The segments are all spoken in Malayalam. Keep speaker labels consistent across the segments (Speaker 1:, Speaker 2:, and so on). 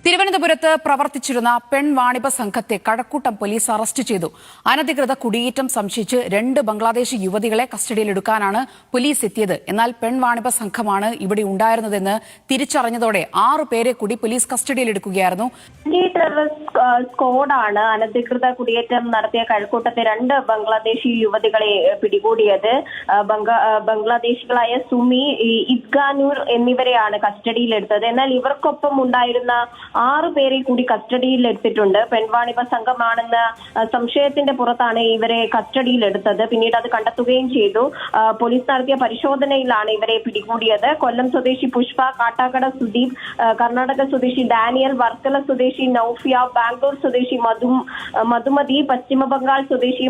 Speaker 1: തിരുവനന്തപുരത്ത് പ്രവർത്തിച്ചിരുന്ന പെൺവാണിഭ സംഘത്തെ കഴക്കൂട്ടം പോലീസ് അറസ്റ്റ് ചെയ്തു. അനധികൃത കുടിയേറ്റം സംശയിച്ച് 2 ബംഗ്ലാദേശി യുവതികളെ കസ്റ്റഡിയിലെടുക്കാനാണ് പോലീസ് എത്തിയത്. എന്നാൽ പെൺവാണിഭ സംഘമാണ് ഇവിടെ ഉണ്ടായിരുന്നതെന്ന് തിരിച്ചറിഞ്ഞതോടെ 6 പേരെ കൂടി പോലീസ് കസ്റ്റഡിയിലെടുക്കുകയായിരുന്നു.
Speaker 2: സ്ക്വാഡാണ് അനധികൃത കുടിയേറ്റം നടത്തിയ കഴക്കൂട്ടത്തെ 2 ബംഗ്ലാദേശി യുവതികളെ പിടികൂടിയത്. ബംഗ്ലാദേശികളായ സുമി, ഇദ്ഗാനൂർ എന്നിവരെയാണ് കസ്റ്റഡിയിലെടുത്തത്. എന്നാൽ ഇവർക്കൊപ്പം ഉണ്ടായിരുന്ന 6 പേരെ കൂടി കസ്റ്റഡിയിലെടുത്തിട്ടുണ്ട്. പെൺവാണിഭ സംഘമാണെന്ന സംശയത്തിന്റെ പുറത്താണ് ഇവരെ കസ്റ്റഡിയിലെടുത്തത്. പിന്നീട് അത് കണ്ടെത്തുകയും ചെയ്തു. പോലീസ് നടത്തിയ പരിശോധനയിലാണ് ഇവരെ പിടികൂടിയത്. കൊല്ലം സ്വദേശി പുഷ്പ, കാട്ടാക്കട സുദീപ്, കർണാടക സ്വദേശി ഡാനിയൽ, വർക്കല സ്വദേശി നൌഫിയ, ബാംഗ്ലൂർ സ്വദേശി മധുമതി, പശ്ചിമ ബംഗാൾ സ്വദേശി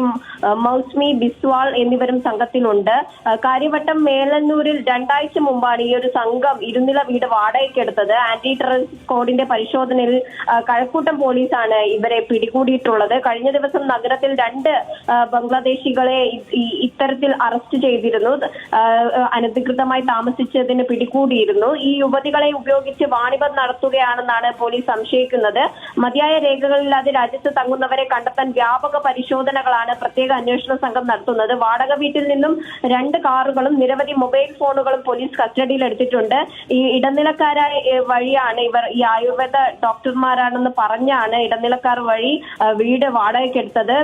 Speaker 2: മൗസ്മി ബിസ്വാൾ എന്നിവരും സംഘത്തിലുണ്ട്. കാര്യവട്ടം മേലന്നൂരിൽ 2 ആഴ്ച മുമ്പാണ് ഈ ഒരു സംഘം ഇരുനില വീട് വാടകയ്ക്കെടുത്തത്. ആന്റി ടെററിസ്റ്റ് സ്ക്വാഡിന്റെ പരിശോധനയിൽ കഴക്കൂട്ടം പോലീസാണ് ഇവരെ പിടികൂടിയിട്ടുള്ളത്. കഴിഞ്ഞ ദിവസം നഗരത്തിൽ 2 ബംഗ്ലാദേശികളെ ഇത്തരത്തിൽ അറസ്റ്റ് ചെയ്തിരുന്നു. അനധികൃതമായി താമസിച്ചതിന് പിടികൂടിയിരുന്നു. ഈ യുവതികളെ ഉപയോഗിച്ച് വാണിഭം നടത്തുകയാണെന്നാണ് പോലീസ് സംശയിക്കുന്നത്. മതിയായ രേഖകളില്ലാതെ രാജ്യത്ത് തങ്ങുന്നവരെ കണ്ടെത്താൻ വ്യാപക പരിശോധനകളാണ് പ്രത്യേക അന്വേഷണ സംഘം നടത്തുന്നത്. വാടക വീട്ടിൽ നിന്നും 2 കാറുകളും നിരവധി മൊബൈൽ ഫോണുകളും പോലീസ് കസ്റ്റഡിയിലെടുത്തിട്ടുണ്ട്. ഈ ഇടനിലക്കാരായ വഴിയാണ് ഇവർ ഈ ആയുർവേദ ഡോക്ടർമാരാണെന്ന് പറഞ്ഞാണ് ഇടനിലക്കാർ വഴി വീട് വാടകയ്ക്കെടുത്തത്.